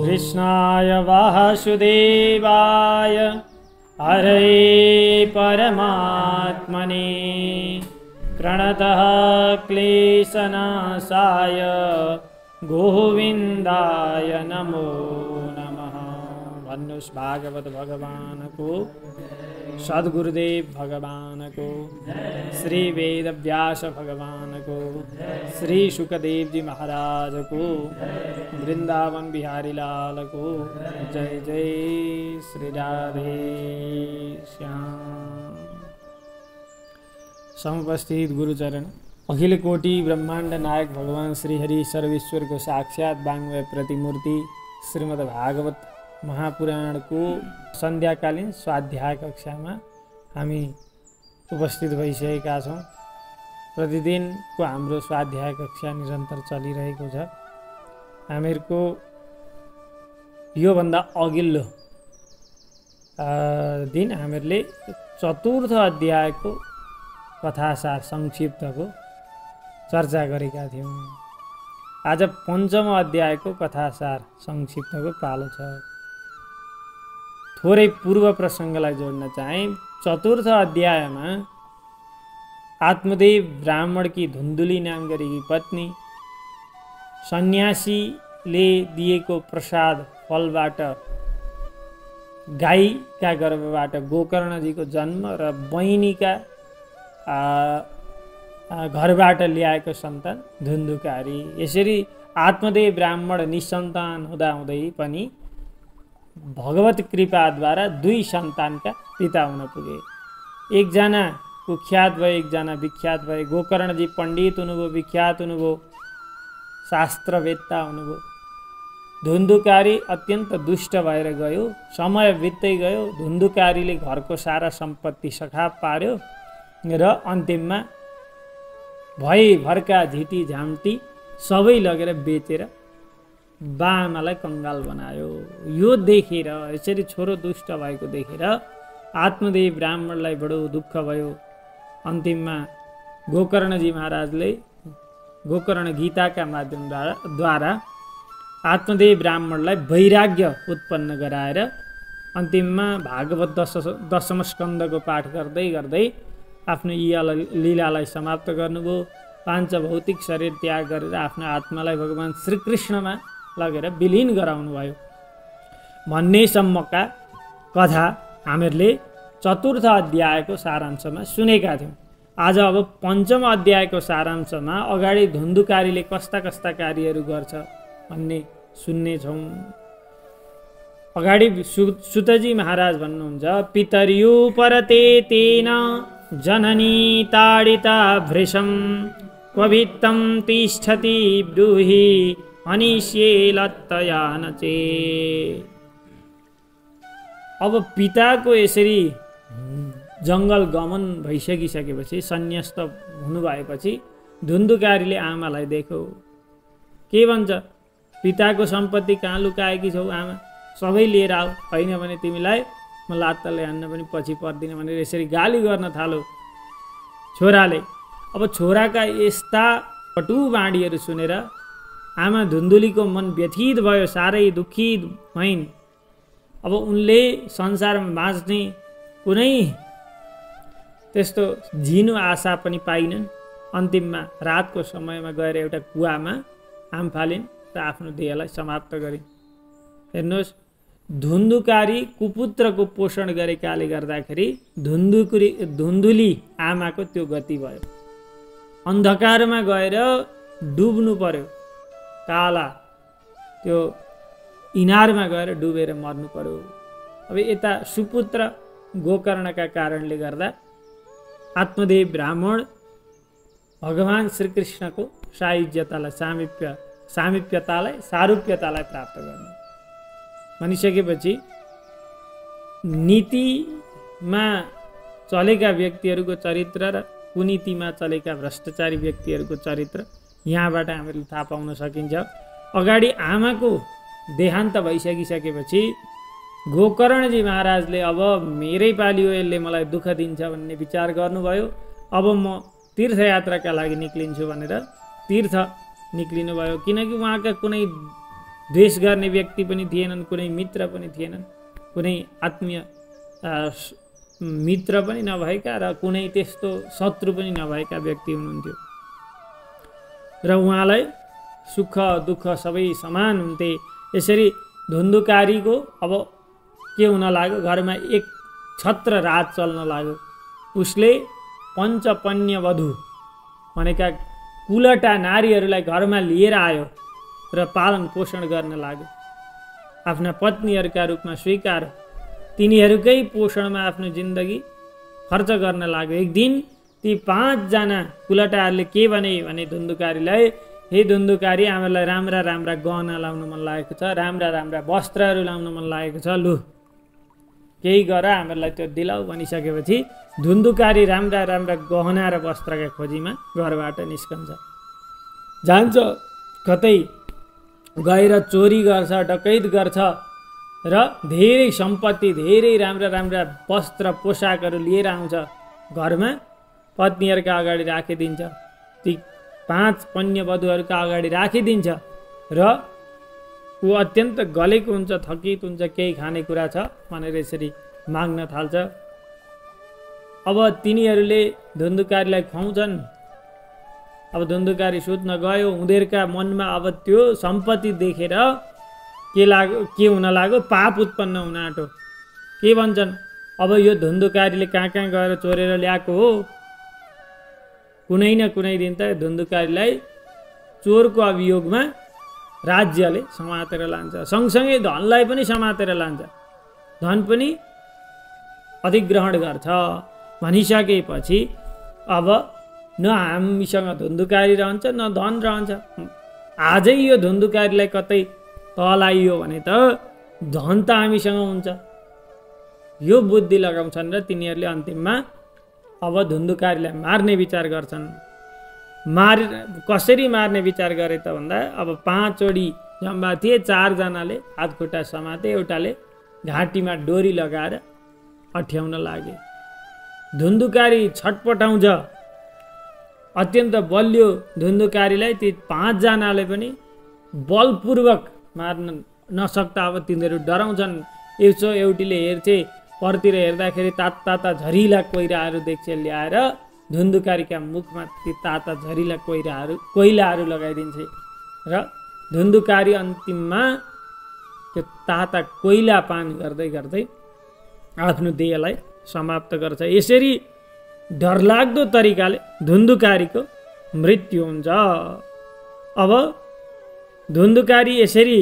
कृष्णाय वासुदेवाय हरे परमात्मने प्रणतः क्लेशनाशाय गोविन्दाय नमो नमः। भन्नुहोस् भागवत भगवान को, सद्गुरुदेव भगवान को, श्री वेद व्यास भगवान को, श्री सुखदेव जी महाराज को, वृंदावन बिहारी लाल को जय जय श्री राधे श्याम। समुपस्थित गुरुचरण अखिल कोटि ब्रह्मांड नायक भगवान श्री हरि सर्वेश्वर को साक्षात वाङ्मय प्रतिमूर्ति श्रीमद् भागवत महापुराण को सन्ध्याकालीन स्वाध्याय कक्षामा हामी उपस्थित भइसकेका छौँ। प्रतिदिनको हाम्रो स्वाध्याय कक्षा निरन्तर चलिरहेको छ। हामीहरूको योभन्दा अघिल्लो दिन हामीहरूले चतुर्थ अध्यायको कथासार संक्षिप्तको चर्चा गरेका थियौँ। आज पञ्चम अध्यायको कथासार संक्षिप्तको पालो छ। थोरै पूर्व प्रसङ्गलाई जोड्न चाहे। चतुर्थ अध्यायमा आत्मदेव ब्राह्मणकी धुन्धुली नाम गरेकी पत्नी सन्यासीले दिएको प्रसाद फलबाट गाईका गर्भबाट गोकर्णजीको जन्म र बहिनीका घरबाट ल्याएको सन्तान धुन्धुकारी। यसरी आत्मदेव ब्राह्मण निसन्तान हुँदाहुँदै पनि भगवत कृपाद्वारा दुई सन्तानका पिता हुन पुगे। एकजना कुख्यात भए, एकजना विख्यात भए। गोकर्णजी पण्डित हुनुभयो, विख्यात हुनुभयो, शास्त्रवेत्ता हुनुभयो। धुन्धुकारी अत्यन्त दुष्ट भएर गयो। समय बित्दै गयो। धुन्धुकारीले घरको सारा सम्पत्ति सखाप पार्यो र अन्तिममा भरका झिटी झाम्टी सबै लगेर बेचेर बाआमालाई कङ्गाल बनायो। यो देखेर, यसरी छोरो दुष्ट भएको देखेर आत्मदेव ब्राह्मणलाई बडो दुःख भयो। अन्तिममा गोकर्णजी महाराजले गोकर्ण गीताका माध्यमद्वारा आत्मदेव ब्राह्मणलाई वैराग्य उत्पन्न गराएर अन्तिममा भागवत दशम स्कन्धको पाठ गर्दै गर्दै आफ्नो लीलालाई समाप्त गर्नुभयो। पाञ्च भौतिक शरीर त्याग गरेर आफ्नो आत्मालाई भगवान श्रीकृष्णमा लगेर विलीन गराउनुभयो भन्नेसम्मका कथा हामीहरूले चतुर्थ अध्यायको सारांशमा सुनेका थियौँ। आज अब पञ्चम अध्यायको सारांशमा अगाडि धुन्धुकारीले कस्ता कस्ता कार्यहरू गर्छ भन्ने सुन्नेछौँ। अगाडि सुतजी महाराज भन्नुहुन्छ, पितर्युपरते तेन जननी ताडिता भृशं क्वभित्तं तिष्ठति ब्रूहि अनिष्ये लत्तया नचे। अब पिताको यसरी जङ्गल गमन भइसकिसकेपछि, सन्न्यस्त हुनुभएपछि धुन्धुकारीले आमालाई देख्यो। के भन्छ? पिताको सम्पत्ति कहाँ लुकाएकी छौ आमा? सबै लिएर आऊ, होइन भने तिमीलाई म लात्ताले हान्न पनि पछि पर्दिनँ भनेर यसरी गाली गर्न थाल्यो छोराले। अब छोराका यस्ता कटु बाँडीहरू सुनेर आमा धुन्धुलीको मन व्यथित भयो, साह्रै दुखित भइन्। अब उनले संसारमा बाँच्ने कुनै त्यस्तो झिनो आशा पनि पाइनन्। अन्तिममा रातको समयमा गएर एउटा कुवामा आम फालिन् र आफ्नो देहलाई समाप्त गरिन्। हेर्नुहोस्, धुन्धुकारी कुपुत्रको पोषण गरेकाले गर्दाखेरि धुन्धुली आमाको त्यो गति भयो। अन्धकारमा गएर डुब्नु पर्यो, काला त्यो इनारमा गएर डुबेर मर्नु पर्यो। अब यता सुपुत्र गोकर्णका कारणले गर्दा आत्मदेव ब्राह्मण भगवान श्रीकृष्णको सारूप्यतालाई प्राप्त गर्नु भनिसकेपछि नीतिमा चलेका व्यक्तिहरूको चरित्र र कुनीतिमा चलेका भ्रष्टाचारी व्यक्तिहरूको चरित्र यहाँबाट हामीले थाहा पाउन सकिन्छ। अगाडि आमाको देहान्त भइसकिसकेपछि गोकर्णजी महाराजले अब मेरै पाली हो, यसले मलाई दुःख दिन्छ भन्ने विचार गर्नुभयो। अब म तीर्थयात्राका लागि निक्लिन्छु भनेर तीर्थ निक्लिनुभयो, किनकि उहाँका कुनै द्वेष गर्ने व्यक्ति पनि थिएनन्, कुनै मित्र पनि थिएनन्, कुनै आत्मीय मित्र पनि नभएका र कुनै त्यस्तो शत्रु पनि नभएका व्यक्ति हुनुहुन्थ्यो र उहाँलाई सुख दुःख सबै समान हुन्थे। यसरी धुन्धुकारीको अब के हुन लाग्यो, घरमा एक छत्र रात चल्न लाग्यो। उसले पञ्चपन्यवधू भनेका कुलटा नारीहरूलाई घरमा लिएर आयो र पालन पोषण गर्न लाग्यो। आफ्ना पत्नीहरूका रूपमा स्वीकार, तिनीहरूकै पोषणमा आफ्नो जिन्दगी खर्च गर्न लाग्यो। एक दिन ती 5 जना कुलटाहरूले के भने धुन्धुकारीलाई, हे धुन्धुकारी, हामीलाई राम्रा राम्रा गहना लाउन मन लागेको छ, राम्रा राम्रा वस्त्रहरू लाउन मन लागेको छ, लु केही गर हामीलाई त्यो दिलाऊ भनिसकेपछि धुन्धुकारी राम्रा राम्रा गहना र वस्त्रका खोजीमा घरबाट निस्कन्छ, जान्छ कतै गएर चोरी गर्छ, डकैत गर्छ र धेरै सम्पत्ति, धेरै राम्रा राम्रा वस्त्र पोसाकहरू लिएर आउँछ। घरमा पत्नीहरूका अगाडि राखिदिन्छ, ती 5 पन्यवधूहरूका अगाडि राखिदिन्छ र ऊ अत्यन्त गलेको हुन्छ, थकित हुन्छ, केही खानेकुरा छ भनेर यसरी माग्न थाल्छ। अब तिनीहरूले धुन्धुकारीलाई खुवाउँछन्। अब धुन्धुकारी सुत्न गयो, उनीहरूका मनमा अब त्यो सम्पत्ति देखेर के हुन लाग्यो, पाप उत्पन्न हुन आँटो। के भन्छन्, अब यो धुन्धुकारीले कहाँ कहाँ गएर चोरेर ल्याएको हो, कुनै न कुनै दिन त धुन्धुकारीलाई चोरको अभियोगमा राज्यले समातेर लान्छ, सँगसँगै धनलाई पनि समातेर लान्छ, धन पनि अधिग्रहण गर्छ। भनिसकेपछि अब न हामीसँग धुन्धुकारी रहन्छ न धन रहन्छ। आजै यो धुन्धुकारीलाई कतै तलाइयो भने त धन त हामीसँग हुन्छ। यो बुद्धि लगाउँछन् र तिनीहरूले अन्तिममा अब धुन्धुकारीलाई मार्ने विचार गर्छन्। कसरी मार्ने विचार गरे त भन्दा, अब 5 वटी जम्बा थिए, 4 जनाले हातखुट्टा समाते, एउटाले घाँटीमा डोरी लगाएर अठ्याउन लागे। धुन्धुकारी छटपटाउँछ, अत्यन्त बलियो धुन्धुकारीलाई ती 5 जनाले पनि बलपूर्वक मार्न नसक्दा अब तिनीहरू डराउँछन्। एउटीले हेर्थे, परतिर हेर्दाखेरि ताता झरिला कोइराहरू देख्छ, ल्याएर धुन्धुकारीका मुखमा ती ताता झरिला कोइलाहरू लगाइदिन्छ र धुन्धुकारी अन्तिममा त्यो ताता कोइला पान गर्दै गर्दै आफ्नो देहलाई समाप्त गर्छ। यसरी डरलाग्दो तरिकाले धुन्धुकारीको मृत्यु हुन्छ। अब धुन्धुकारी यसरी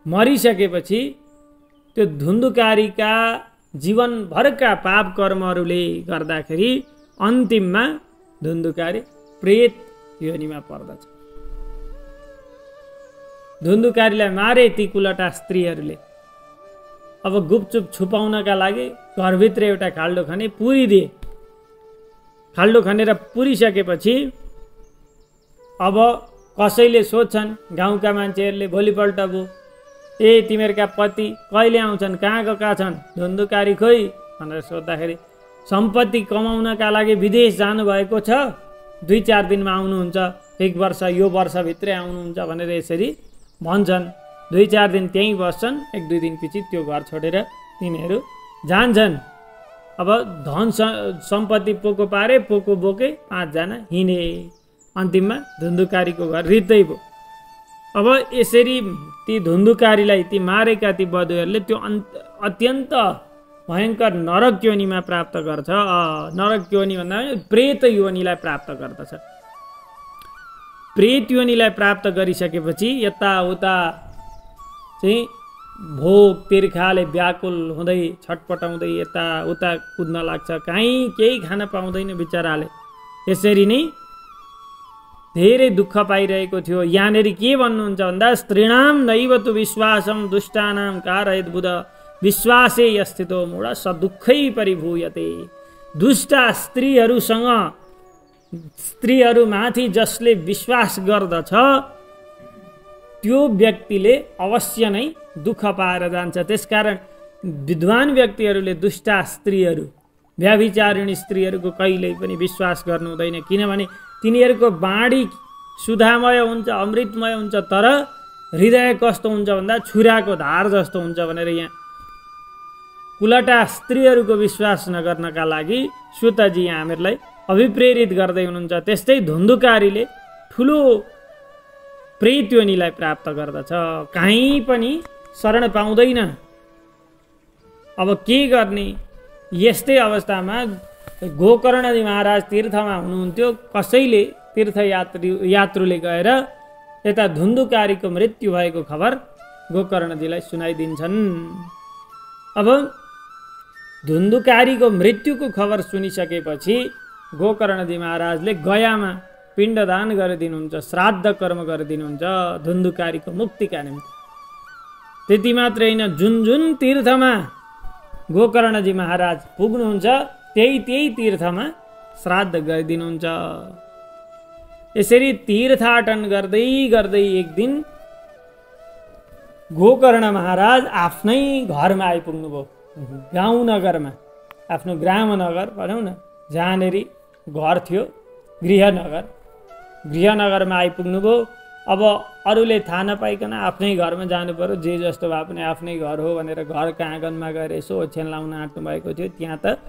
मरिसकेपछि त्यो धुन्धुकारीका जीवनभरका पाप कर्महरूले गर्दाखेरि अन्तिममा धुन्धुकारी प्रेत योनिमा पर्दछ। धुन्धुकारीलाई मारे ती कुलटा स्त्रीहरूले। अब गुपचुप छुपाउनका लागि घरभित्र एउटा खाल्डो खने पुरिदिए। खाल्डो खनेर पुरिसकेपछि अब कसैले सोध्छन्, गाउँका मान्छेहरूले भोलिपल्ट बो, ए तिमीहरूका पति कहिले आउँछन्, कहाँ गएका छन्? धुन्धुकारी खोइ भनेर सोद्धाखेरि सम्पत्ति कमाउनका लागि विदेश जानुभएको छ, 2-4 दिनमा आउनुहुन्छ, 1 वर्ष यो वर्षभित्रै आउनुहुन्छ भनेर यसरी भन्छन्। 2-4 दिन त्यहीँ बस्छन्, 1-2 दिन पछि त्यो घर छोडेर तिनीहरू जान्छन्। अब धन सम्पत्ति पोको पारे, पोको बोके 5 जना हिँडे। अन्तिममा धुन्धुकारीको घर रित्दै भयो। अब यसरी ती धुन्धुकारीलाई ती मारेका ती बधुहरूले त्यो अत्यन्त भयङ्कर नरक योनिमा प्राप्त गर्छ। नरक योनि भन्दा प्रेत योनिलाई प्राप्त गर्दछ। प्रेत योनिलाई प्राप्त गरिसकेपछि यताउता चाहिँ भोग तिर्खाले व्याकुल हुँदै छटपटाउँदै यताउता कुद्न लाग्छ। कहीँ केही खान पाउँदैन बिचराले। यसरी नै धेरै दुःख पाइरहेको थियो। यहाँनिर के भन्नुहुन्छ भन्दा, स्त्रीणाम नैव तु विश्वासम दुष्टानाम कारयेत् बुध विश्वासे यस्थितो मूढ स दुःखै परिभूयते। दुष्ट स्त्रीहरूमाथि जसले विश्वास गर्दछ त्यो व्यक्तिले अवश्य नै दुःख पाएर जान्छ। त्यसकारण विद्वान व्यक्तिहरूले दुष्ट स्त्रीहरू, व्याभिचारिणी स्त्रीहरूको कहिल्यै पनि विश्वास गर्नु हुँदैन, किनभने तिनीहरूको बाणी सुधामय हुन्छ, अमृतमय हुन्छ, तर हृदय कस्तो हुन्छ भन्दा छुराको धार जस्तो हुन्छ भनेर यहाँ कुलटा स्त्रीहरूको विश्वास नगर्नका लागि सुतजी हामीहरूलाई अभिप्रेरित गर्दै हुनुहुन्छ। त्यस्तै धुन्धुकारीले ठुलो प्रेत योनिलाई प्राप्त गर्दछ, कहीँ पनि शरण पाउँदैन। अब के गर्ने? यस्तै अवस्थामा गोकर्णजी महाराज तीर्थमा हुनुहुन्थ्यो। कसैले तीर्थयात्रुले गएर यता धुन्धुकारीको मृत्यु भएको खबर गोकर्णजीलाई सुनाइदिन्छन्। अब धुन्धुकारीको मृत्युको खबर सुनिसकेपछि गोकर्णजी महाराजले गयामा पिण्डदान गरिदिनुहुन्छ, श्राद्ध कर्म गरिदिनुहुन्छ धुन्धुकारीको मुक्तिका निम्ति। त्यति मात्रै होइन, जुन जुन तीर्थमा गोकर्णजी महाराज पुग्नुहुन्छ त्यही तीर्थमा श्राद्ध गरिदिनुहुन्छ। यसरी तीर्थाटन गर्दै गर्दै एक दिन गोकर्ण महाराज आफ्नै घरमा आइपुग्नुभयो, गाउँ नगरमा, आफ्नो ग्राम नगर भनौँ न, जहाँनेरि घर थियो, गृहनगरमा आइपुग्नुभयो। अब अरूले थाहा नपाइकन आफ्नै घरमा जानु पर्यो, जे जस्तो भए पनि आफ्नै घर हो भनेर घरका आँगनमा गएर यसो ओछ्यान लाउन आँट्नु भएको थियो। त्यहाँ त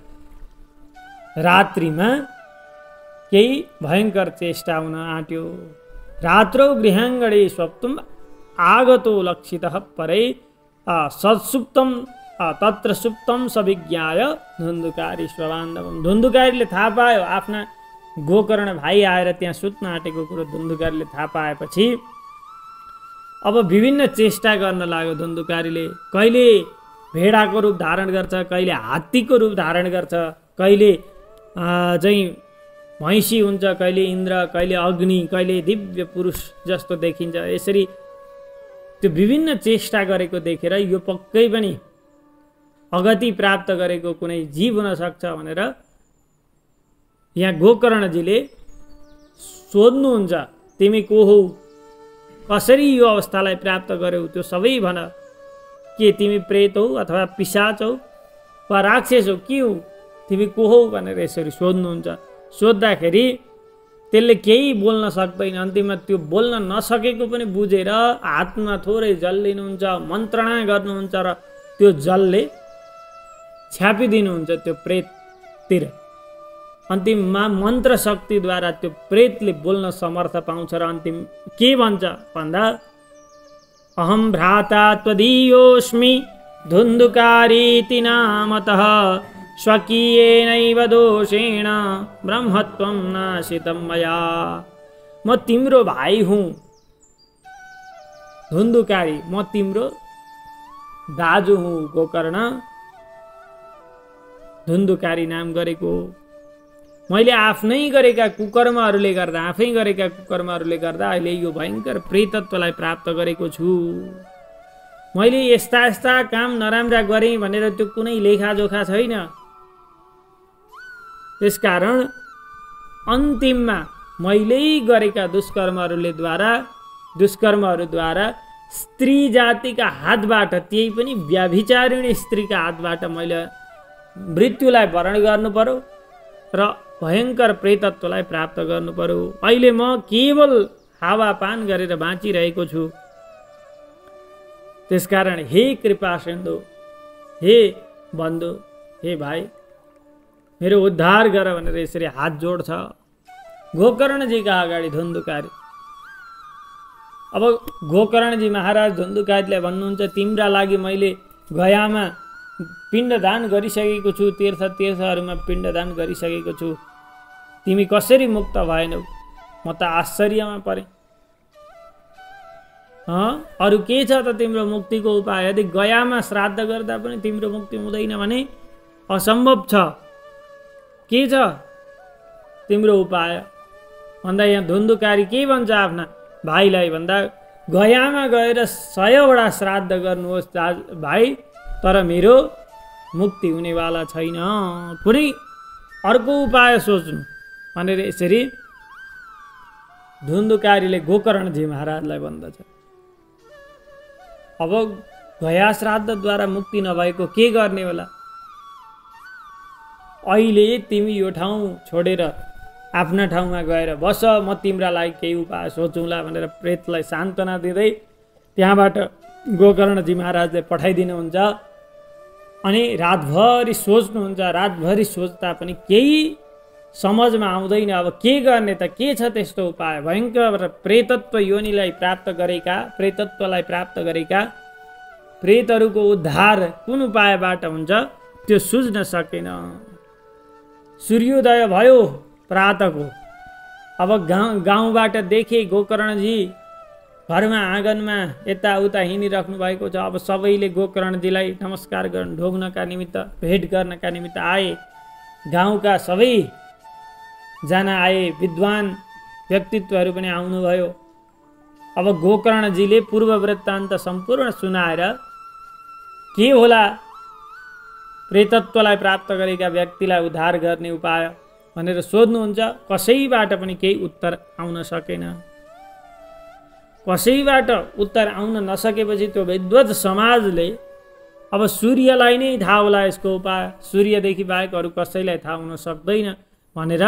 रात्रिमा केही भयङ्कर चेष्टा हुन आँट्यो। रात्रौ गृहाङ्गणे स्वप्तुम आगतो लक्षितः परै सत्सुप्तम तत्र सुप्तम सविज्ञाय धुन्धुकारी स्वबान्धवम। धुन्धुकारीले थाहा पायो आफ्ना गोकर्ण भाइ आएर त्यहाँ सुत्न आँटेको कुरो धुन्धुकारीले थाहा पाएपछि अब विभिन्न चेष्टा गर्न लाग्यो धुन्धुकारीले। कहिले भेडाको रूप धारण गर्छ, कहिले हात्तीको रूप धारण गर्छ, कहिले चाहिँ भैँसी हुन्छ, कहिले इन्द्र, कहिले अग्नि, कहिले दिव्य पुरुष जस्तो देखिन्छ। यसरी त्यो विभिन्न चेष्टा गरेको देखेर यो पक्कै पनि अगति प्राप्त गरेको कुनै जीव हुन सक्छ भनेर यहाँ गोकर्णजीले सोध्नुहुन्छ, तिमी को हौ, कसरी यो अवस्थालाई प्राप्त गर्यौ, त्यो सबै भन। के तिमी प्रेत हौ अथवा पिशाच हौ वा राक्षस हौ, के हौ, तिमी को हौ भनेर यसरी सोध्नुहुन्छ। सोद्धाखेरि त्यसले केही बोल्न सक्दैन। अन्तिममा त्यो बोल्न नसकेको पनि बुझेर हातमा थोरै जल लिनुहुन्छ, मन्त्रणा गर्नुहुन्छ र त्यो जलले छ्यापिदिनुहुन्छ त्यो प्रेततिर। अन्तिममा मन्त्र शक्तिद्वारा त्यो प्रेतले बोल्न समर्थ पाउँछ र अन्तिम के भन्छ भन्दा अहम भ्राता त्वदीयोऽस्मि धुन्धुकारीति नामतः स्वकीयेनैव दोषेण ब्रह्मत्वं नाशितं मया। म तिम्रो भाइ हुँ धुन्धुकारी, म तिम्रो दाजु हुँ गोकर्ण, धुन्धुकारी नाम गरेको। मैले आफ्नै गरेका कुकर्महरूले गर्दा अहिले यो भयङ्कर प्रेतत्वलाई प्राप्त गरेको छु। मैले यस्ता काम नराम्रा गरेँ भनेर त्यो कुनै लेखाजोखा छैन। त्यसकारण अन्तिममा मैले गरेका दुष्कर्महरूद्वारा स्त्री जातिका हातबाट, त्यही पनि व्याभिचारिणी स्त्रीका हातबाट मैले मृत्युलाई वरण गर्नु पर्यो र भयङ्कर प्रेतत्वलाई प्राप्त गर्नु पर्यो। अहिले म केवल हावापान गरेर बाँचिरहेको छु। त्यसकारण हे कृपा सिन्धु, हे बन्धु, हे भाइ, मेरो उद्धार गर भनेर यसरी हात जोड्छ गोकर्णजीका अगाडि धुन्धुकारी। अब गोकर्णजी महाराज धुन्धुकारीलाई भन्नुहुन्छ, तिम्रा लागि मैले गयामा पिण्डदान गरिसकेको छु, तीर्थहरूमा पिण्डदान गरिसकेको छु, तिमी कसरी मुक्त भएनौ? म त आश्चर्यमा परेँ। अरू के छ त तिम्रो मुक्तिको उपाय? यदि गयामा श्राद्ध गर्दा पनि तिम्रो मुक्ति हुँदैन भने असम्भव छ। के छ तिम्रो उपाय भन्दा यहाँ धुन्धुकारी के भन्छ आफ्ना भाइलाई भन्दा, गयामा गएर 100वटा श्राद्ध गर्नुहोस् भाइ, तर मेरो मुक्ति हुनेवाला छैन, कुनै अर्को उपाय सोच्नु भनेर यसरी धुन्धुकारीले गोकर्णजी महाराजलाई भन्दछ। अब गया श्राद्धद्वारा मुक्ति नभएको के गर्ने होला? अहिले तिमी यो ठाउँ छोडेर आफ्ना ठाउँमा गएर बस, म तिम्रा लागि केही उपाय सोचौँला भनेर प्रेतलाई सान्त्वना दिँदै त्यहाँबाट गोकर्णजी महाराजले पठाइदिनुहुन्छ। अनि रातभरि सोच्नुहुन्छ, रातभरि सोच्दा पनि केही समझमा आउँदैन। अब के गर्ने त, के छ त्यस्तो उपाय? भयङ्कर प्रेतत्व योनिलाई प्राप्त गरेका, प्रेतत्वलाई प्राप्त गरेका प्रेतहरूको उद्धार कुन उपायबाट हुन्छ त्यो सुझ्न सकेन। सूर्योदय भयो प्रातको। अब गाउँबाट देखे गोकर्णजी घरमा आँगनमा यताउता हिँडिराख्नु भएको छ। अब सबैले गोकर्णजीलाई नमस्कार गर्न ढोग्नका निमित्त, भेट गर्नका निमित्त आए। गाउँका सबैजना आए, विद्वान व्यक्तित्वहरू पनि आउनुभयो। अब गोकर्णजीले पूर्व वृत्तान्त सम्पूर्ण सुनाएर के होला प्रेतत्वलाई प्राप्त गरेका व्यक्तिलाई उद्धार गर्ने उपाय भनेर सोध्नुहुन्छ। कसैबाट पनि केही उत्तर आउन सकेन। कसैबाट उत्तर आउन नसकेपछि त्यो विद्वत समाजले अब सूर्यलाई नै थाहा होला यसको उपाय, सूर्यदेखि बाहेक अरू कसैलाई थाहा हुन सक्दैन भनेर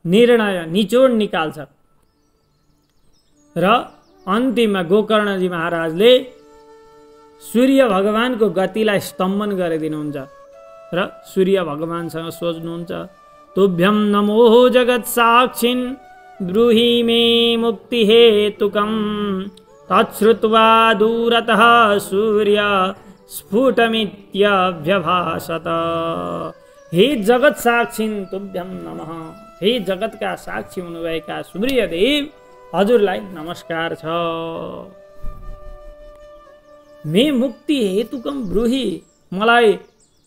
निर्णय निचोड निकाल्छ। र अन्तिममा गोकर्णजी महाराजले सूर्य भगवानको गतिलाई स्तम्भन गरिदिनुहुन्छ र सूर्य भगवानसँग सोच्नुहुन्छ, तुभ्यं नमो जगत् साक्षिन् ब्रूहि मे मुक्ति हेतुकं। तच्छ्रुत्वा दूरतः सूर्य स्फुटमित्यभ्यभाषत। हे जगत साक्षिन् तुभ्यं नमः, हे जगतका साक्षी हुनुभएका सूर्यदेव हजुरलाई नमस्कार छ। मे मुक्ति हेतुकम ब्रूहि, मलाई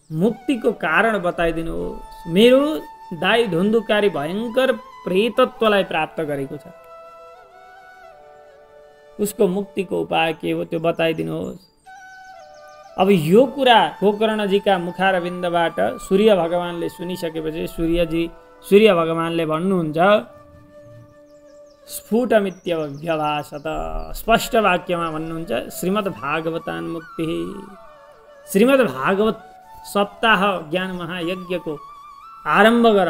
मुक्तिको कारण बताइदिनुहोस्। मेरो दाई धुन्धुकारी भयङ्कर प्रेतत्वलाई प्राप्त गरेको छ, उसको मुक्तिको उपाय के हो त्यो बताइदिनुहोस्। अब यो कुरा गोकर्णजीका मुखारविन्दबाट सूर्य भगवानले सुनिसकेपछि सूर्य भगवानले भन्नुहुन्छ, स्फुटमित्यभ्यभाषत, स्पष्ट वाक्यमा भन्नुहुन्छ, श्रीमद् भागवतान् मुक्ति। श्रीमद् भागवत सप्ताह ज्ञान महायज्ञको आरम्भ गर,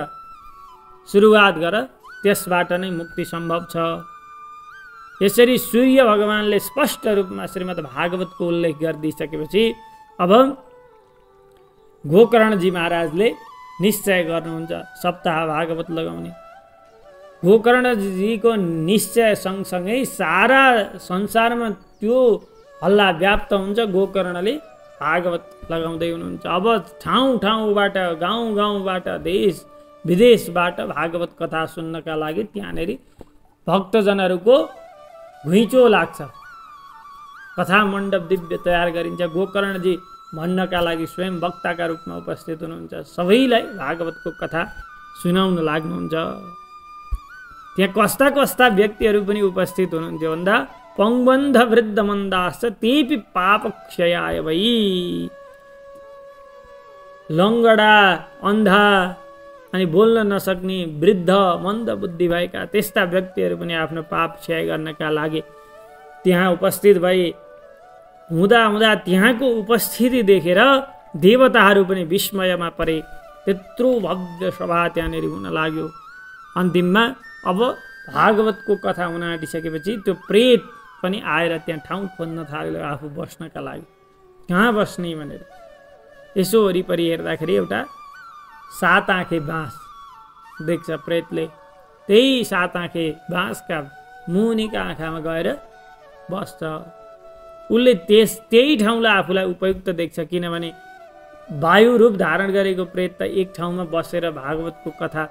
सुरुवात गर, त्यसबाट नै मुक्ति सम्भव छ। यसरी सूर्य भगवानले स्पष्ट रूपमा श्रीमद् भागवतको उल्लेख गरिदिइसकेपछि अब गोकर्णजी महाराजले निश्चय गर्नुहुन्छ सप्ताह भागवत लगाउने। गोकर्णजीको निश्चय सँगसँगै सारा संसारमा त्यो हल्ला व्याप्त हुन्छ, गोकर्णले भागवत लगाउँदै हुनुहुन्छ। अब ठाउँ ठाउँबाट, गाउँ गाउँबाट, देश विदेशबाट भागवत कथा सुन्नका लागि त्यहाँनेरि भक्तजनहरूको घुइँचो लाग्छ। कथा मण्डप दिव्य तयार गरिन्छ। गोकर्णजी भन्नका लागि स्वयं वक्ताका रूपमा उपस्थित हुनुहुन्छ, सबैलाई भागवतको कथा सुनाउन लाग्नुहुन्छ। त्यहाँ कस्ता कस्ता व्यक्तिहरू पनि उपस्थित हुनुहुन्थ्यो भन्दा पङ्बन्ध वृद्ध मन्दाश्च तेपि पापक्षयाय वै। लङ्गडा, अन्धा अनि बोल्न नसक्ने वृद्ध मन्द बुद्धि भएका त्यस्ता व्यक्तिहरू पनि आफ्नो पाप क्षय गर्नका लागि त्यहाँ उपस्थित भए। हुँदा हुँदा त्यहाँको उपस्थिति देखेर देवताहरू पनि विस्मयमा परे। त्यत्रो भव्य सभा त्यहाँनिर हुन लाग्यो। अन्तिममा अब भागवतको कथा हुन आँटिसकेपछि त्यो प्रेत पनि आएर त्यहाँ ठाउँ खोज्न थाल्यो आफू बस्नका लागि। कहाँ बस्ने भनेर यसो वरिपरि हेर्दाखेरि एउटा 7 आँखे बाँस देख्छ प्रेतले। त्यही 7 आँखे बाँसका मुनिका आँखामा गएर बस्छ। उसले त्यही ठाउँलाई आफूलाई उपयुक्त देख्छ, किनभने वायु रूप धारण गरेको प्रेत त एक ठाउँमा बसेर भागवतको कथा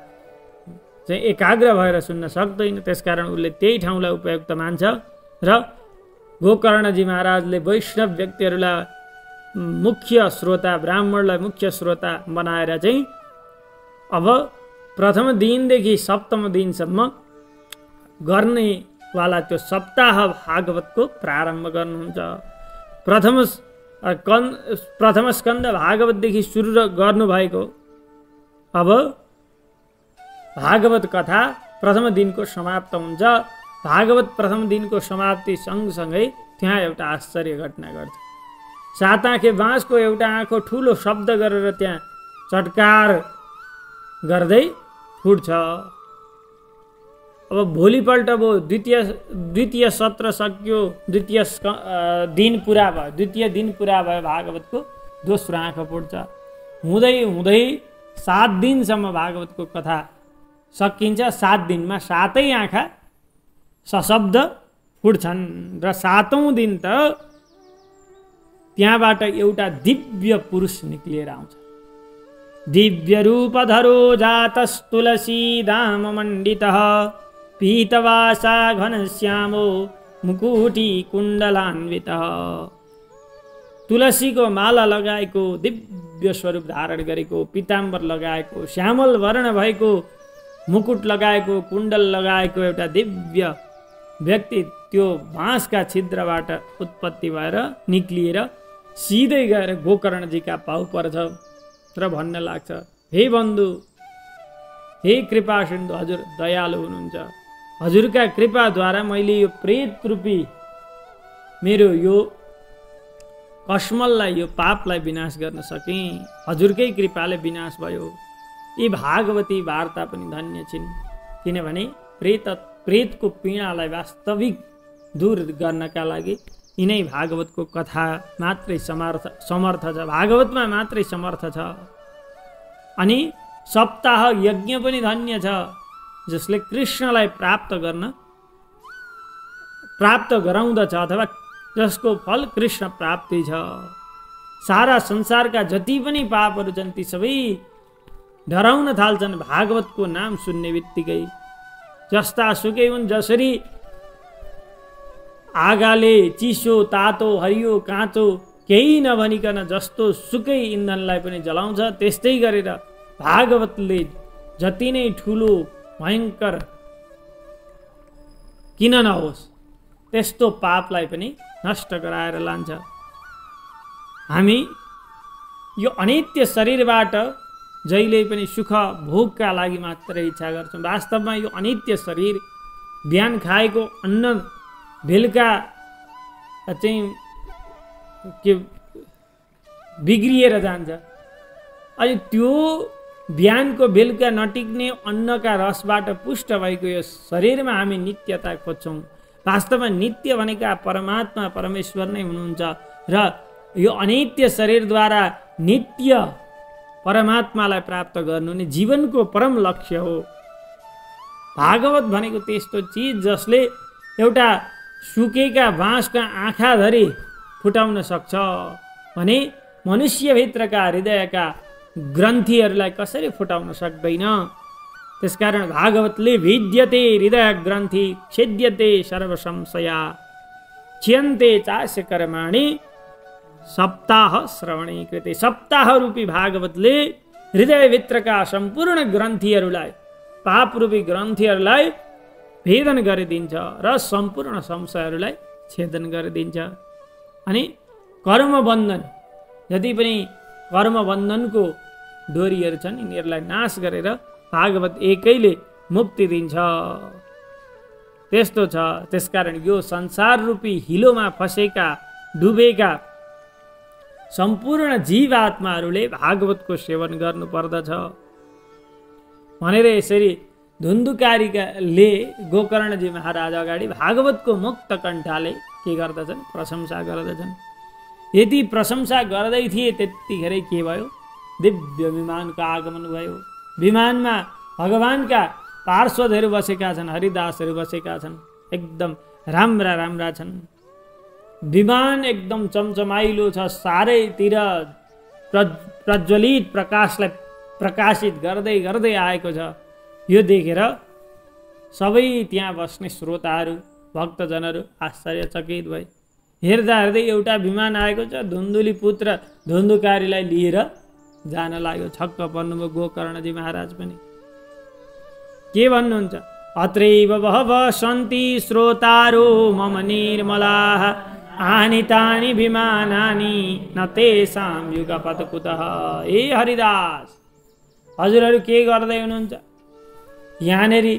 चाहिँ एकाग्र भएर सुन्न सक्दैन। त्यसकारण उसले त्यही ठाउँलाई उपयुक्त मान्छ र गोकर्णजी महाराजले वैष्णव व्यक्तिहरूलाई मुख्य श्रोता, ब्राह्मणलाई मुख्य श्रोता बनाएर चाहिँ अब प्रथम दिनदेखि सप्तम दिनसम्म गर्नेवाला त्यो सप्ताह भागवतको प्रारम्भ गर्नुहुन्छ। प्रथम स्कन्द भागवतदेखि सुरु गर्नुभएको अब भागवत कथा प्रथम दिनको समाप्त हुन्छ। भागवत प्रथम दिनको समाप्ति सँगसँगै त्यहाँ एउटा आश्चर्य घटना गर्छ। 7 आँखे बाँसको एउटा आँखो ठुलो शब्द गरेर त्यहाँ चटकार गर्दै फुट्छ। अब भोलिपल्ट अब द्वितीय सत्र सक्यो, द्वितीय दिन पुरा भयो, द्वितीय दिन पुरा भयो, भागवतको दोस्रो आँखा फुट्छ। हुँदै हुँदै 7 दिनसम्म भागवतको कथा सकिन्छ। 7 दिनमा 7 आँखा सशब्द फुट्छन् र 7औं दिन त त्यहाँबाट एउटा दिव्य पुरुष निक्लिएर आउँछ। दिव्य रूपधरो जातस्तुलसी दाम मण्डितः पीतवासा घनश्यामो मुकुटी कुण्डलान्वितः। तुलसीको माला लगाएको, दिव्य स्वरूप धारण गरेको, पीताम्बर लगाएको, श्यामल वर्ण भएको, मुकुट लगाएको, कुण्डल लगाएको एउटा दिव्य व्यक्ति त्यो बाँसका छिद्रबाट उत्पत्ति भएर निक्लिएर सिधै गएर गोकर्णजीका पाउ पर्छ र भन्न लाग्छ, हे बन्धु, हे कृपा सिन्धु, हजुर दयालु हुनुहुन्छ। हजुरका कृपाद्वारा मैले यो प्रेत रूपी मेरो यो कस्मललाई, यो पापलाई विनाश गर्न सकेँ। हजुरकै कृपाले विनाश भयो। यी भागवती वार्ता पनि धन्य छिन्, किनभने प्रेतको पीडालाई वास्तविक दूर गर्नका लागि यिनै भागवतको कथा मात्रै समर्थ छ, भागवतमा मात्रै समर्थ छ। अनि सप्ताह यज्ञ पनि धन्य छ, जसले कृष्णलाई प्राप्त गराउँदछ अथवा जसको फल कृष्ण प्राप्ति छ। सारा संसारका जति पनि पापहरू छन् ती सबै डराउन थाल्छन् भागवतको नाम सुन्ने बित्तिकै। जस्ता सुकै हुन्, जसरी आगाले चिसो, तातो, हरियो, काँचो केही नभनिकन जस्तो सुकै इन्धनलाई पनि जलाउँछ, त्यस्तै गरेर भागवतले जति नै ठुलो भयङ्कर किन नहोस् त्यस्तो पापलाई पनि नष्ट गराएर लान्छ। हामी यो अनित्य शरीरबाट जहिले पनि सुख भोगका लागि मात्रै इच्छा गर्छौँ। वास्तवमा यो अनित्य शरीर बिहान खाएको अन्न बेलुका चाहिँ के बिग्रिएर जान्छ। अनि त्यो बिहानको बेलुका नटिक्ने अन्नका रसबाट पुष्ट भएको यो शरीरमा हामी नित्यता खोज्छौँ। वास्तवमा नित्य भनेका परमात्मा परमेश्वर नै हुनुहुन्छ र यो अनित्य शरीरद्वारा नित्य परमात्मालाई प्राप्त गर्नु नै जीवनको परम लक्ष्य हो। भागवत भनेको त्यस्तो चिज जसले एउटा सुकेका बाँसका आँखाधरि फुटाउन सक्छ भने मनुष्यभित्रका हृदयका ग्रन्थीहरूलाई कसरी फुटाउन सक्दैन। त्यसकारण भागवतले भिद्यते हृदय ग्रन्थि छेद्यते सर्वसंशया छियन्ते चास्य कर्माणि सप्ताह श्रवणे कृते। सप्ताह रूपी भागवतले हृदयभित्रका सम्पूर्ण ग्रन्थीहरूलाई, पाप रूपी ग्रन्थीहरूलाई भेदन गरिदिन्छ र सम्पूर्ण संशयहरूलाई छेदन गरिदिन्छ। अनि कर्मबन्धन, जति पनि कर्मबन्धनको डोरीहरू छन् यिनीहरूलाई नाश गरेर भागवत एकैले मुक्ति दिन्छ। त्यस्तो छ। त्यसकारण यो संसार रूपी हिलोमा फसेका डुबेका सम्पूर्ण जीवात्माहरूले भागवतको सेवन गर्नुपर्दछ भनेर यसरी धुन्धुकारीले गोकर्णजी महाराज अगाडि भागवतको मुक्त कण्ठाले के गर्दछन्, प्रशंसा गर्दछन्। यदि प्रशंसा गर्दै थिए त्यतिखेरै के भयो, दिव्य विमानको आगमन भयो। विमानमा भगवानका पार्षदहरू बसेका छन्, हरिदासहरू बसेका छन्, एकदम राम्रा राम्रा छन्। विमान एकदम चमचमाइलो छ, चारैतिर प्रज्वलित प्रकाशलाई प्रकाशित गर्दै गर्दै आएको छ। यो देखेर सबै त्यहाँ बस्ने श्रोताहरू, भक्तजनहरू आश्चर्यचकित भए। हेर्दा हेर्दै एउटा विमान आएको छ, धुन्धुली पुत्र धुन्धुकारीलाई लिएर जान लाग्यो। छक्क पर्नुभयो गोकर्णजी महाराज पनि। के भन्नुहुन्छ, अत्रैव बहवः सन्ति श्रोतारो मम निर्मलाः आनितानि विमानानि न तेषां युगपत् कुतः। ए हरिदास, हजुरहरू के गर्दै हुनुहुन्छ? यहाँनेरि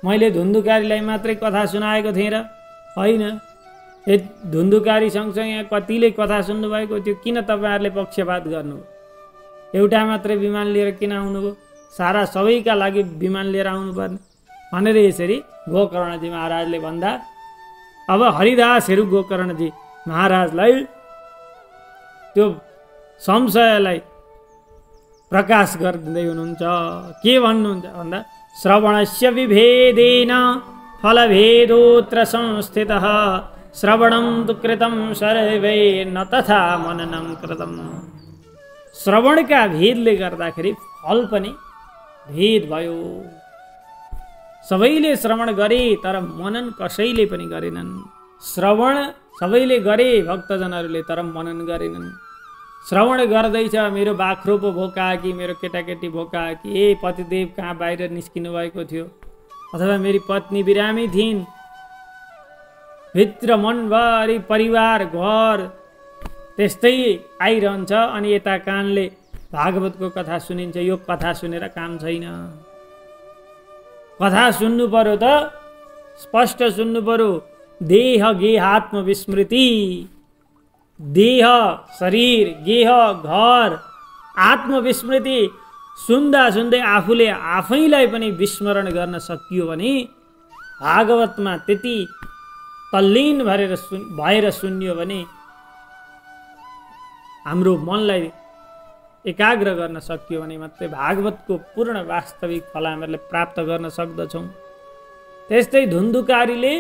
मैले धुन्धुकारीलाई मात्रै कथा सुनाएको थिएँ र होइन, धुन्धुकारी सँगसँगै यहाँ कतिले कथा सुन्नुभएको थियो। किन तपाईँहरूले पक्षपात गर्नु? एउटा मात्रै विमान लिएर किन आउनुभयो? सारा सबैका लागि विमान लिएर आउनुपर्ने। भनेर यसरी गोकर्णजी महाराजले भन्दा अब हरिदासहरू गोकर्णजी महाराजलाई त्यो संशयलाई प्रकाश गरिदिँदै हुनुहुन्छ। के भन्नुहुन्छ भन्दा श्रवणस्य विभेदेन फलभेदोऽत्र संस्थितः श्रवणं तु कृतं सर्वैर्न तथा मननं कृतं। श्रवणका भेदले गर्दाखेरि फल पनि भेद भयो। सबैले श्रवण गरे तर मनन कसैले पनि गरेनन्। श्रवण सबैले गरे भक्तजनहरूले तर मनन गरेनन्। श्रवण गर्दैछ मेरो बाख्रो पो भोका कि मेरो केटाकेटी भोका कि ए पतिदेव कहाँ बाहिर निस्किनु भएको थियो अथवा मेरी पत्नी बिरामी थिइन्, भित्र मनभरि परिवार घर त्यस्तै आइरहन्छ अनि यता कानले भागवतको कथा सुनिन्छ। यो कथा सुनेर काम छैन। कथा सुन्नु पर्यो त स्पष्ट सुन्नु पर्यो। देह गेहात्म विस्मृति, देह शरीर गेह घर आत्मविस्मृति सुन्दा सुन्दै आफूले आफैलाई पनि विस्मरण गर्न सकियो भने भागवतमा त्यति तल्लीन भएर सुनियो भने हाम्रो मनलाई एकाग्र गर्न सकियो भने मात्रै भागवतको पूर्ण वास्तविक फल हामीले प्राप्त गर्न सक्दछौँ। त्यस्तै धुन्धुकारीले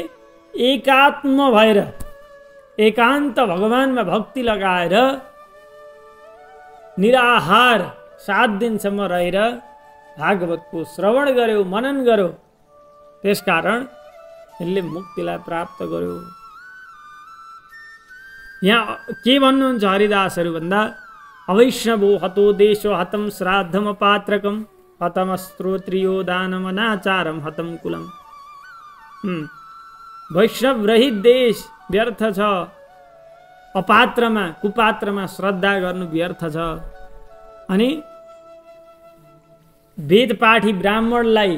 एकात्म भएर एकान्त भगवानमा भक्ति लगाएर निराहार 7 दिनसम्म रहेर भागवतको श्रवण गर्यो, मनन गर्यो। त्यसकारण यसले मुक्तिलाई प्राप्त गर्यो। यहाँ के भन्नुहुन्छ हरिदासहरू भन्दा अवैष्णवो हतो देशो हतम श्राद्धमपात्रकम हतम स्त्रोत्रियो दानमनाचारम हतम कुलम। वैष्णव रहित देश व्यर्थ छ। अपात्रमा कुपात्रमा श्रद्धा गर्नु व्यर्थ छ। अनि वेदपाठी ब्राह्मणलाई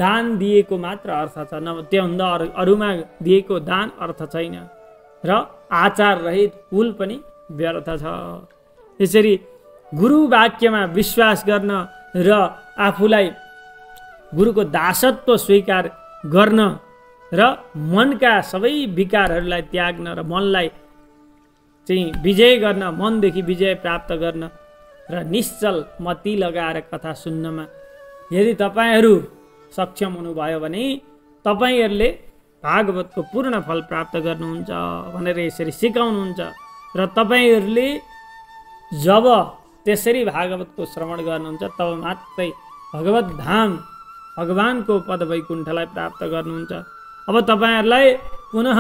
दान दिएको मात्र अर्थ छ, त्योभन्दा अरूमा दिएको दान अर्थ छैन। र आचार रहित कुल पनि व्यर्थ छ। यसरी गुरु वाक्यमा विश्वास गर्न र आफूलाई गुरुको दासत्व स्वीकार गर्न र मनका सबै विकारहरूलाई त्याग्न र मनलाई चाहिँ विजय गर्न, मनदेखि विजय प्राप्त गर्न र निश्चल मति लगाएर कथा सुन्नमा यदि तपाईहरू सक्षम हुनुभयो भने तपाईहरूले भागवतको पूर्ण फल प्राप्त गर्नुहुन्छ भनेर यसरी सिकाउनुहुन्छ। र तपाईहरूले जब त्यसरी भागवतको श्रवण गर्नुहुन्छ तब मात्रै भगवत धाम भगवानको पद वैकुण्ठलाई प्राप्त गर्नुहुन्छ। अब तपाईहरूलाई पुनः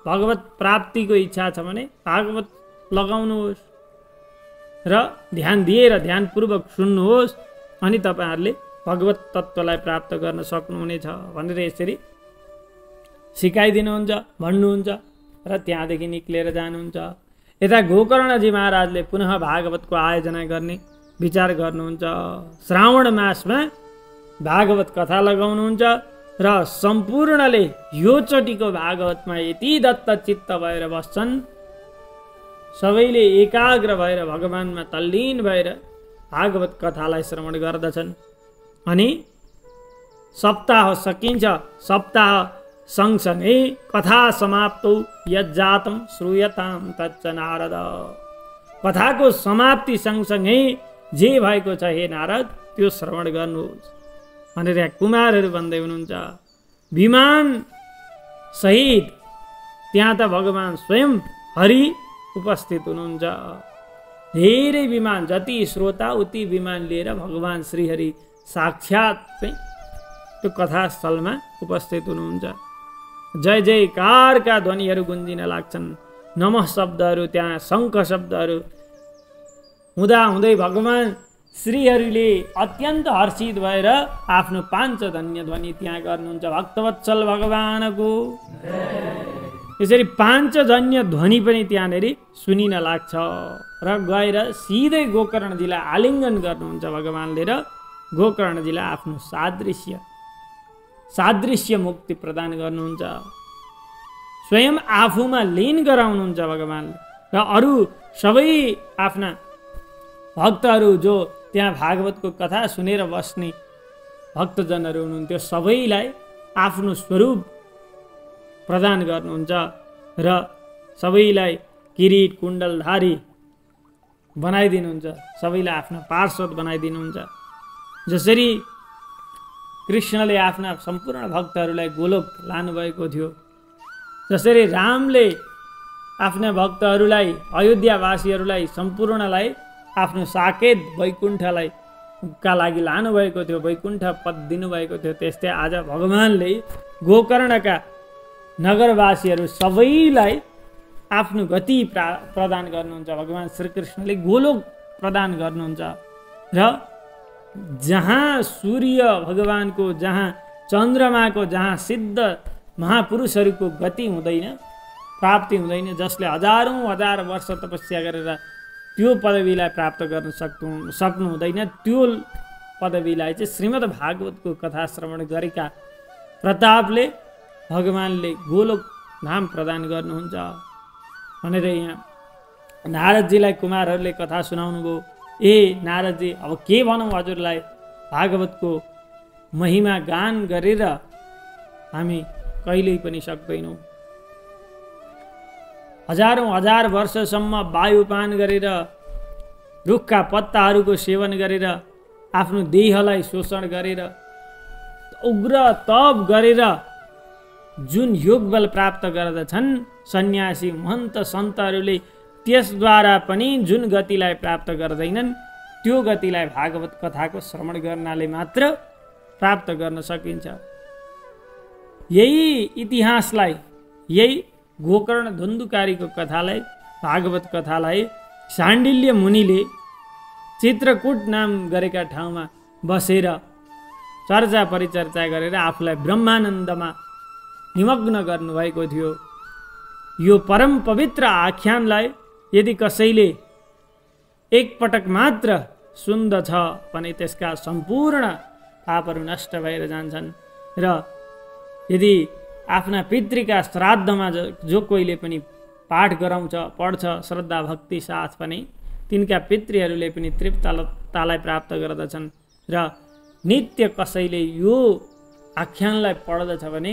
भगवत प्राप्तिको इच्छा छ भने भागवत लगाउनुहोस् र ध्यान दिएर ध्यानपूर्वक सुन्नुहोस् अनि तपाईहरूले भगवत तत्त्वलाई प्राप्त गर्न सक्नुहुनेछ भनेर यसरी सिकाइदिनुहुन्छ, भन्नुहुन्छ र त्यहाँदेखि निक्लेर जानुहुन्छ। यता गोकर्णजी महाराजले पुनः भागवतको आयोजना गर्ने विचार गर्नुहुन्छ। श्रावण मासमा भागवत कथा लगाउनुहुन्छ र सम्पूर्णले यो चोटिको भागवतमा यति दत्तचित्त भएर बस्छन्, सबैले एकाग्र भएर भगवानमा तल्लीन भएर भागवत कथालाई श्रवण गर्दछन्। अनि सप्ताह सकिन्छ। सप्ताह सँगसँगै कथा समाप्तौ यज्जातं श्रूयतां तच्च नारद। कथाको समाप्ति सँगसँगै जे भएको छ हे नारद त्यो श्रवण गर्नुहोस् भनेर यहाँ कुमारहरू भन्दै हुनुहुन्छ। विमान सहित त्यहाँ त भगवान स्वयं हरि उपस्थित हुनुहुन्छ। धेरै विमान, जति श्रोता उति विमान लिएर भगवान श्रीहरि साक्षात चाहिँ त्यो कथास्थलमा उपस्थित हुनुहुन्छ। जय जयकारका ध्वनिहरू गुन्जिन लाग्छन्। नमः शब्दहरू, त्यहाँ शङ्ख शब्दहरू हुँदा हुँदै भगवान श्रीहरिले अत्यन्त हर्षित भएर आफ्नो पाञ्चजन्य ध्वनि त्यहाँ गर्नुहुन्छ। भक्तवत्सल भगवानको यसरी पाञ्चजन्य ध्वनि पनि त्यहाँनिर सुनिन लाग्छ र गएर सिधै गोकर्णजीलाई आलिङ्गन गर्नुहुन्छ भगवानले र गोकर्णजीलाई आफ्नो सादृश्य मुक्ति प्रदान गर्नुहुन्छ। स्वयं आफूमा लीन गराउनुहुन्छ भगवानले र अरू सबै आफ्ना भक्तहरू जो त्यहाँ भागवतको कथा सुनेर बस्ने भक्तजनहरू हुनुहुन्थ्यो सबैलाई आफ्नो स्वरूप प्रदान गर्नुहुन्छ र सबैलाई किरीट कुण्डलधारी बनाइदिनुहुन्छ, सबैलाई आफ्नो पार्षद बनाइदिनुहुन्छ। जसरी कृष्णले आफ्ना सम्पूर्ण भक्तहरूलाई गोलोक लानुभएको थियो, जसरी रामले आफ्ना भक्तहरूलाई अयोध्यावासीहरूलाई सम्पूर्णलाई आफ्नो साकेत वैकुण्ठलाई का लागि लानुभएको थियो, वैकुण्ठ पद दिनुभएको थियो, त्यस्तै आज भगवानले गोकर्णका नगरवासीहरू सबैलाई आफ्नो गति प्रदान गर्नुहुन्छ। भगवान श्रीकृष्णले गोलोक प्रदान गर्नुहुन्छ र जहाँ सूर्य भगवानको, जहाँ चन्द्रमाको, जहाँ सिद्ध महापुरुषहरूको गति हुँदैन, प्राप्ति हुँदैन, जसले हजारौँ हजार वर्ष तपस्या गरेर त्यो पदवीलाई प्राप्त गर्न सक्नु हुँदैन, त्यो पदवीलाई चाहिँ श्रीमद् भागवतको कथा श्रवण गरेका प्रतापले भगवानले गोलोक नाम प्रदान गर्नुहुन्छ भनेर यहाँ नारदजीलाई कुमारहरूले कथा सुनाउनु भयो। ए नारदजी, अब के भनौँ हजुरलाई, भागवतको महिमा गान गरेर हामी कहिल्यै पनि सक्दैनौँ। हजारौँ हजार वर्षसम्म वायुपान गरेर, रुखका पत्ताहरूको सेवन गरेर, आफ्नो देहलाई शोषण गरेर, उग्र तप गरेर जुन योगबल प्राप्त गर्दछन् सन्यासी महन्त सन्तहरूले, त्यसद्वारा पनि जुन गतिलाई प्राप्त गर्दैनन्, त्यो गतिलाई भागवत कथाको श्रवण गर्नाले मात्र प्राप्त गर्न सकिन्छ। यही इतिहासलाई, यही गोकर्ण धुन्धुकारीको कथालाई, भागवत कथालाई शाण्डिल्य मुनिले चित्रकूट नाम गरेका ठाउँमा बसेर चर्चा परिचर्चा गरेर आफूलाई ब्रह्मानन्दमा निमग्न गर्नुभएको थियो। यो परम पवित्र आख्यानलाई यदि कसैले एकपटक मात्र सुन्दछ भने त्यसका सम्पूर्ण पापहरू नष्ट भएर जान्छन्। र यदि आफ्ना पितृका श्राद्धमा जो कोहीले पनि पाठ गराउँछ, पढ्छ श्रद्धा भक्ति साथ पनि, तिनका पितृहरूले पनि तृप्ततालाई प्राप्त गर्दछन्। र नित्य कसैले यो आख्यानलाई पढ्दछ भने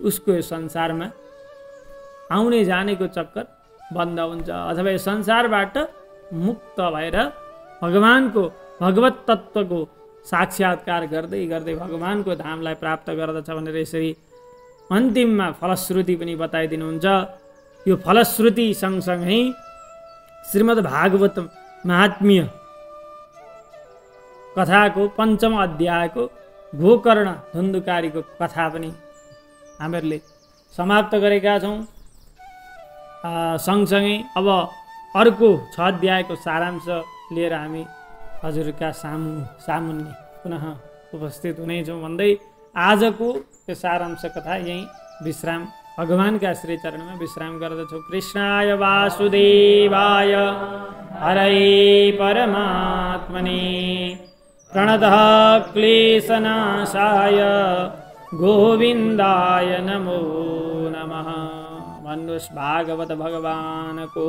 उसको संसारमा आउने जानेको चक्कर बन्द हुन्छ, अथवा यो संसारबाट मुक्त भएर भगवानको भगवत तत्त्वको साक्षात्कार गर्दै गर्दै भगवानको धामलाई प्राप्त गर्दछ भनेर यसरी अन्तिममा फलश्रुति पनि बताइदिनुहुन्छ। यो फलश्रुति सँगसँगै श्रीमद् भागवत महात्म्य कथाको पञ्चम अध्यायको गोकर्ण धुन्धुकारीको कथा पनि हामीहरूले समाप्त गरेका छौँ। सँगसँगै अब अर्को 6 अध्यायको सारांश लिएर हामी हजुरका सामुन्ने पुनः उपस्थित हुनेछौँ भन्दै आजको यो सारांश कथा यहीँ विश्राम, भगवानका श्री चरणमा विश्राम गर्दछौँ। कृष्णाय वासुदेवाय हरये परमात्मने प्रणतः क्लेशनाशाय गोविन्दाय नमो नमः। भन्नुहोस् भागवत भगवानको